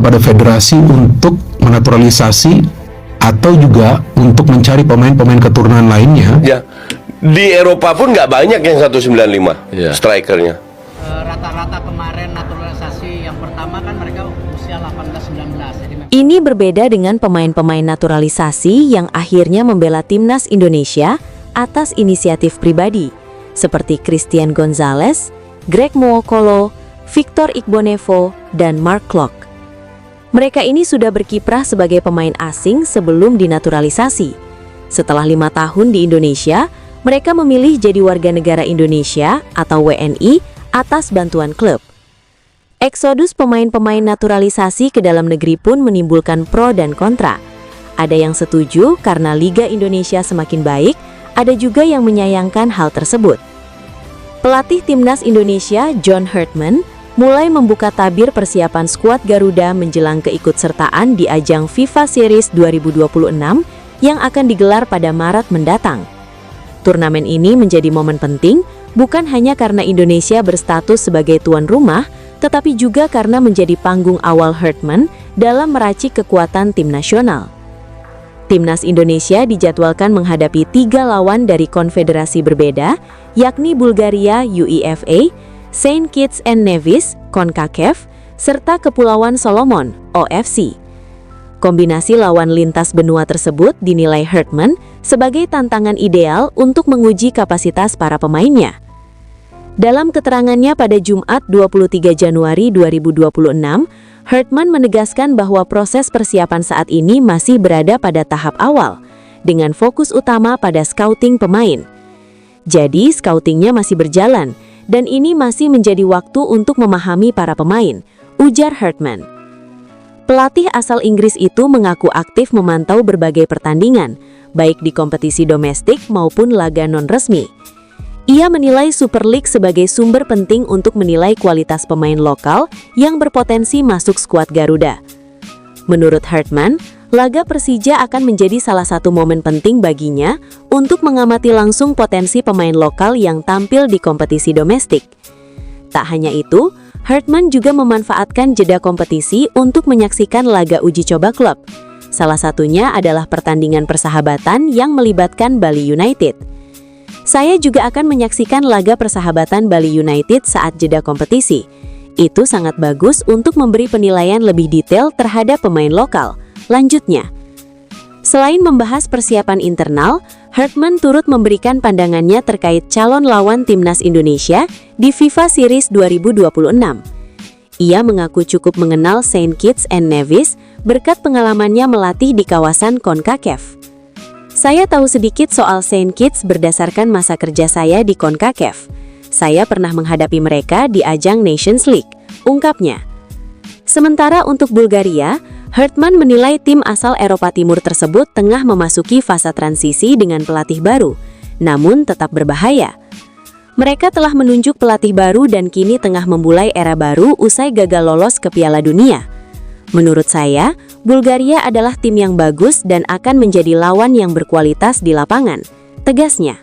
kepada federasi untuk menaturalisasi atau juga untuk mencari pemain-pemain keturunan lainnya. Ya, di Eropa pun nggak banyak yang 195 strikernya. Rata-rata kemarin naturalisasi yang pertama kan mereka usia 18-19. Ini berbeda dengan pemain-pemain naturalisasi yang akhirnya membela timnas Indonesia atas inisiatif pribadi, seperti Christian Gonzalez, Greg Nwokolo, Victor Igbonevo, dan Mark Klok. Mereka ini sudah berkiprah sebagai pemain asing sebelum dinaturalisasi. Setelah 5 tahun di Indonesia, mereka memilih jadi warga negara Indonesia atau WNI atas bantuan klub. Eksodus pemain-pemain naturalisasi ke dalam negeri pun menimbulkan pro dan kontra. Ada yang setuju karena Liga Indonesia semakin baik, ada juga yang menyayangkan hal tersebut. Pelatih timnas Indonesia, John Hartman, mulai membuka tabir persiapan skuad Garuda menjelang keikutsertaan di ajang FIFA Series 2026 yang akan digelar pada Maret mendatang. Turnamen ini menjadi momen penting, bukan hanya karena Indonesia berstatus sebagai tuan rumah, tetapi juga karena menjadi panggung awal Hartman dalam meracik kekuatan tim nasional. Timnas Indonesia dijadwalkan menghadapi 3 lawan dari konfederasi berbeda, yakni Bulgaria UEFA, Saint Kitts and Nevis (CONCACAF), serta Kepulauan Solomon (OFC). Kombinasi lawan lintas benua tersebut dinilai Hartman sebagai tantangan ideal untuk menguji kapasitas para pemainnya. Dalam keterangannya pada Jumat 23 Januari 2026, Hartman menegaskan bahwa proses persiapan saat ini masih berada pada tahap awal, dengan fokus utama pada scouting pemain. Jadi, scoutingnya masih berjalan, dan ini masih menjadi waktu untuk memahami para pemain, ujar Hartman. Pelatih asal Inggris itu mengaku aktif memantau berbagai pertandingan, baik di kompetisi domestik maupun laga non-resmi. Ia menilai Super League sebagai sumber penting untuk menilai kualitas pemain lokal yang berpotensi masuk skuad Garuda. Menurut Hartman, laga Persija akan menjadi salah satu momen penting baginya untuk mengamati langsung potensi pemain lokal yang tampil di kompetisi domestik. Tak hanya itu, Hartman juga memanfaatkan jeda kompetisi untuk menyaksikan laga uji coba klub. Salah satunya adalah pertandingan persahabatan yang melibatkan Bali United. Saya juga akan menyaksikan laga persahabatan Bali United saat jeda kompetisi. Itu sangat bagus untuk memberi penilaian lebih detail terhadap pemain lokal. Lanjutnya, selain membahas persiapan internal, Hartman turut memberikan pandangannya terkait calon lawan timnas Indonesia di FIFA Series 2026. Ia mengaku cukup mengenal Saint Kitts and Nevis berkat pengalamannya melatih di kawasan CONCACAF. Saya tahu sedikit soal Saint Kitts berdasarkan masa kerja saya di CONCACAF. Saya pernah menghadapi mereka di ajang Nations League, ungkapnya. Sementara untuk Bulgaria, Hartman menilai tim asal Eropa Timur tersebut tengah memasuki fase transisi dengan pelatih baru, namun tetap berbahaya. Mereka telah menunjuk pelatih baru dan kini tengah memulai era baru usai gagal lolos ke Piala Dunia. Menurut saya, Bulgaria adalah tim yang bagus dan akan menjadi lawan yang berkualitas di lapangan, tegasnya.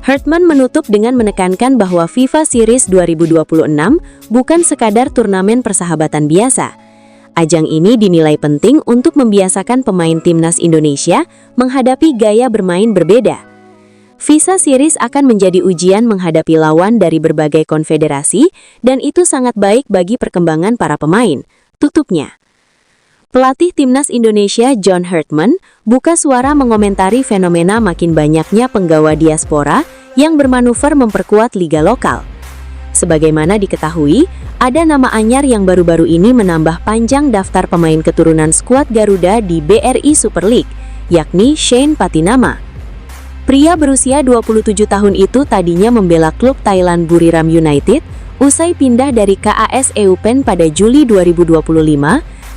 Hartman menutup dengan menekankan bahwa FIFA Series 2026 bukan sekadar turnamen persahabatan biasa. Ajang ini dinilai penting untuk membiasakan pemain timnas Indonesia menghadapi gaya bermain berbeda. FIFA Series akan menjadi ujian menghadapi lawan dari berbagai konfederasi dan itu sangat baik bagi perkembangan para pemain, tutupnya. Pelatih timnas Indonesia John Hartman buka suara mengomentari fenomena makin banyaknya penggawa diaspora yang bermanuver memperkuat liga lokal. Sebagaimana diketahui, ada nama anyar yang baru-baru ini menambah panjang daftar pemain keturunan skuad Garuda di BRI Super League, yakni Shane Patinama. Pria berusia 27 tahun itu tadinya membela klub Thailand Buriram United, usai pindah dari KAS Eupen pada Juli 2025,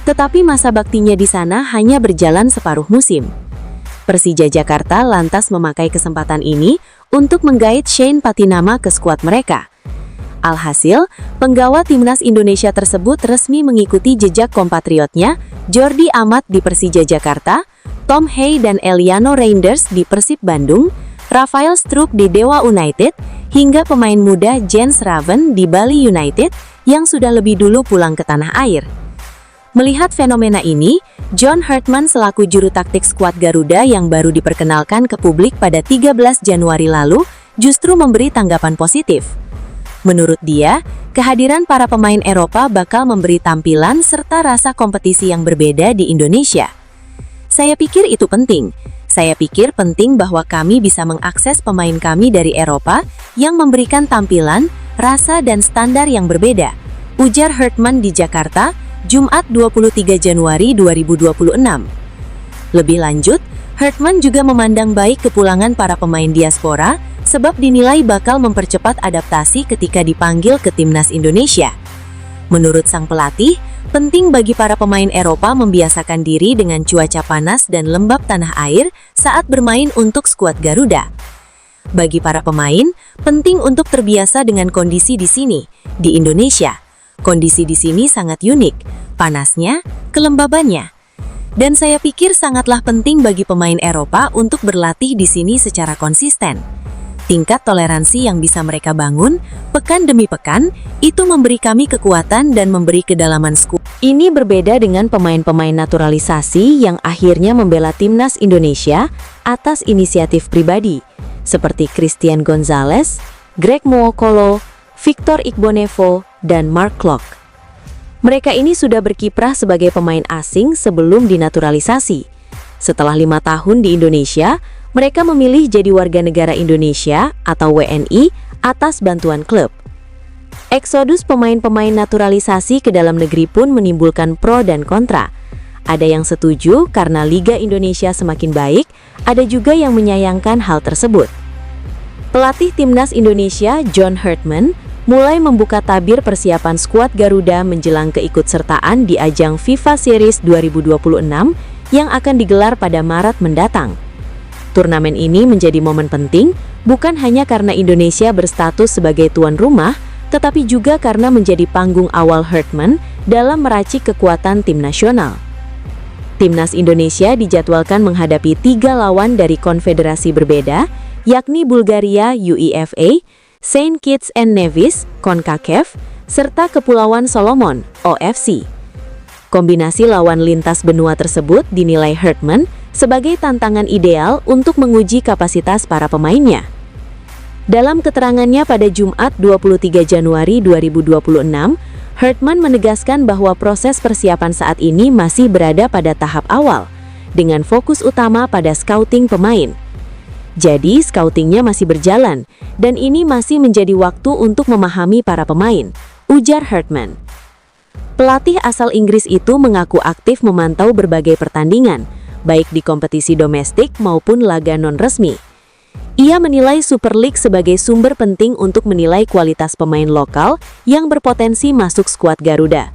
tetapi masa baktinya di sana hanya berjalan separuh musim. Persija Jakarta lantas memakai kesempatan ini untuk menggait Shane Patinama ke skuad mereka. Alhasil, penggawa timnas Indonesia tersebut resmi mengikuti jejak kompatriotnya Jordi Amat di Persija Jakarta, Tom Hay dan Eliano Reinders di Persib Bandung, Rafael Struijk di Dewa United, hingga pemain muda Jens Raven di Bali United yang sudah lebih dulu pulang ke tanah air. Melihat fenomena ini, John Hartman selaku juru taktik skuad Garuda yang baru diperkenalkan ke publik pada 13 Januari lalu justru memberi tanggapan positif. Menurut dia, kehadiran para pemain Eropa bakal memberi tampilan serta rasa kompetisi yang berbeda di Indonesia. Saya pikir itu penting. Saya pikir penting bahwa kami bisa mengakses pemain kami dari Eropa yang memberikan tampilan, rasa dan standar yang berbeda, ujar Hartman di Jakarta, Jumat 23 Januari 2026. Lebih lanjut, Hartman juga memandang baik kepulangan para pemain diaspora sebab dinilai bakal mempercepat adaptasi ketika dipanggil ke timnas Indonesia. Menurut sang pelatih, penting bagi para pemain Eropa membiasakan diri dengan cuaca panas dan lembab tanah air saat bermain untuk skuad Garuda. Bagi para pemain, penting untuk terbiasa dengan kondisi di sini, di Indonesia. Kondisi di sini sangat unik, panasnya, kelembabannya. Dan saya pikir sangatlah penting bagi pemain Eropa untuk berlatih di sini secara konsisten. Tingkat toleransi yang bisa mereka bangun, pekan demi pekan, itu memberi kami kekuatan dan memberi kedalaman skuad. Ini berbeda dengan pemain-pemain naturalisasi yang akhirnya membela timnas Indonesia atas inisiatif pribadi, seperti Christian Gonzalez, Greg Nwokolo, Victor Igbonevo, dan Mark Klok. Mereka ini sudah berkiprah sebagai pemain asing sebelum dinaturalisasi. Setelah 5 tahun di Indonesia, mereka memilih jadi warga negara Indonesia atau WNI atas bantuan klub. Eksodus pemain-pemain naturalisasi ke dalam negeri pun menimbulkan pro dan kontra. Ada yang setuju karena Liga Indonesia semakin baik, ada juga yang menyayangkan hal tersebut. Pelatih timnas Indonesia, John Hartman, mulai membuka tabir persiapan skuad Garuda menjelang keikutsertaan di ajang FIFA Series 2026 yang akan digelar pada Maret mendatang. Turnamen ini menjadi momen penting bukan hanya karena Indonesia berstatus sebagai tuan rumah, tetapi juga karena menjadi panggung awal Hartman dalam meracik kekuatan tim nasional. Timnas Indonesia dijadwalkan menghadapi 3 lawan dari konfederasi berbeda, yakni Bulgaria UEFA, Saint Kitts and Nevis (CONCACAF), serta Kepulauan Solomon (OFC). Kombinasi lawan lintas benua tersebut dinilai Hartman sebagai tantangan ideal untuk menguji kapasitas para pemainnya. Dalam keterangannya pada Jumat 23 Januari 2026, Hartman menegaskan bahwa proses persiapan saat ini masih berada pada tahap awal, dengan fokus utama pada scouting pemain. Jadi, scoutingnya masih berjalan, dan ini masih menjadi waktu untuk memahami para pemain, ujar Hartman. Pelatih asal Inggris itu mengaku aktif memantau berbagai pertandingan, baik di kompetisi domestik maupun laga non-resmi. Ia menilai Super League sebagai sumber penting untuk menilai kualitas pemain lokal yang berpotensi masuk skuad Garuda.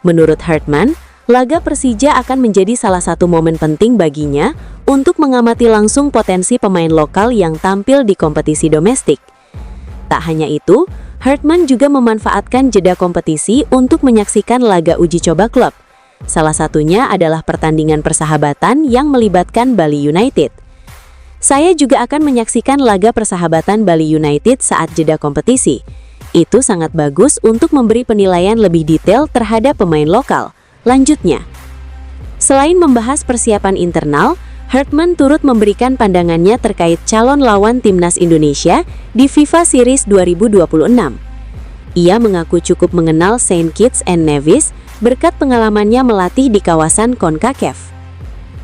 Menurut Hartman, laga Persija akan menjadi salah satu momen penting baginya untuk mengamati langsung potensi pemain lokal yang tampil di kompetisi domestik. Tak hanya itu, Hartman juga memanfaatkan jeda kompetisi untuk menyaksikan laga uji coba klub. Salah satunya adalah pertandingan persahabatan yang melibatkan Bali United. Saya juga akan menyaksikan laga persahabatan Bali United saat jeda kompetisi. Itu sangat bagus untuk memberi penilaian lebih detail terhadap pemain lokal. Lanjutnya, selain membahas persiapan internal, Hartman turut memberikan pandangannya terkait calon lawan timnas Indonesia di FIFA Series 2026. Ia mengaku cukup mengenal Saint Kitts and Nevis berkat pengalamannya melatih di kawasan CONCACAF.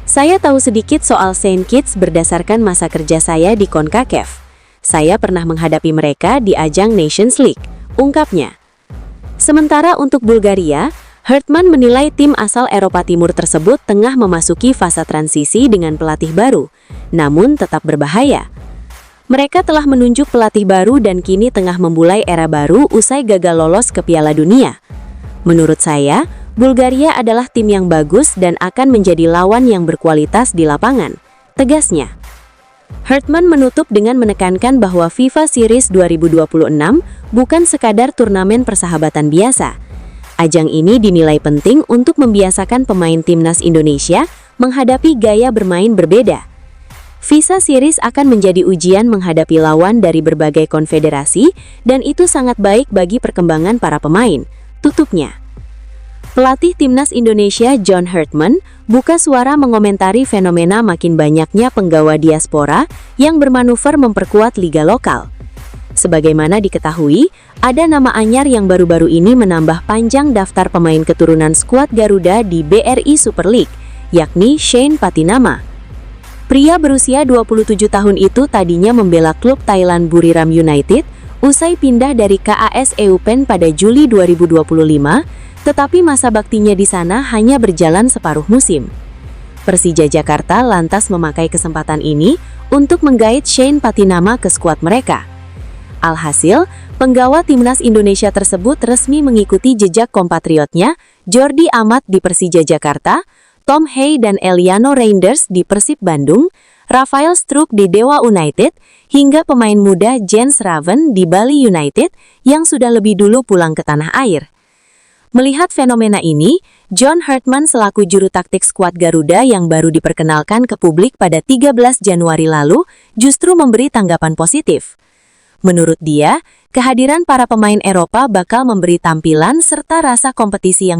Saya tahu sedikit soal Saint Kitts berdasarkan masa kerja saya di CONCACAF. Saya pernah menghadapi mereka di ajang Nations League, ungkapnya. Sementara untuk Bulgaria, Hartman menilai tim asal Eropa Timur tersebut tengah memasuki fase transisi dengan pelatih baru, namun tetap berbahaya. Mereka telah menunjuk pelatih baru dan kini tengah memulai era baru usai gagal lolos ke Piala Dunia. Menurut saya, Bulgaria adalah tim yang bagus dan akan menjadi lawan yang berkualitas di lapangan, tegasnya. Hartman menutup dengan menekankan bahwa FIFA Series 2026 bukan sekadar turnamen persahabatan biasa. Ajang ini dinilai penting untuk membiasakan pemain timnas Indonesia menghadapi gaya bermain berbeda. FIFA Series akan menjadi ujian menghadapi lawan dari berbagai konfederasi dan itu sangat baik bagi perkembangan para pemain, tutupnya. Pelatih Timnas Indonesia John Hartman buka suara mengomentari fenomena makin banyaknya penggawa diaspora yang bermanuver memperkuat liga lokal. Sebagaimana diketahui, ada nama anyar yang baru-baru ini menambah panjang daftar pemain keturunan skuad Garuda di BRI Super League, yakni Shane Patinama. Pria berusia 27 tahun itu tadinya membela klub Thailand Buriram United usai pindah dari KAS Eupen pada Juli 2025, tetapi masa baktinya di sana hanya berjalan separuh musim. Persija Jakarta lantas memakai kesempatan ini untuk menggait Shane Patinama ke skuad mereka. Alhasil, penggawa Timnas Indonesia tersebut resmi mengikuti jejak kompatriotnya Jordi Amat di Persija Jakarta, Tom Hey dan Eliano Reinders di Persib Bandung, Rafael Struijk di Dewa United, hingga pemain muda Jens Raven di Bali United yang sudah lebih dulu pulang ke tanah air. Melihat fenomena ini, John Hartman selaku juru taktik skuad Garuda yang baru diperkenalkan ke publik pada 13 Januari lalu justru memberi tanggapan positif. Menurut dia, kehadiran para pemain Eropa bakal memberi tampilan serta rasa kompetisi yang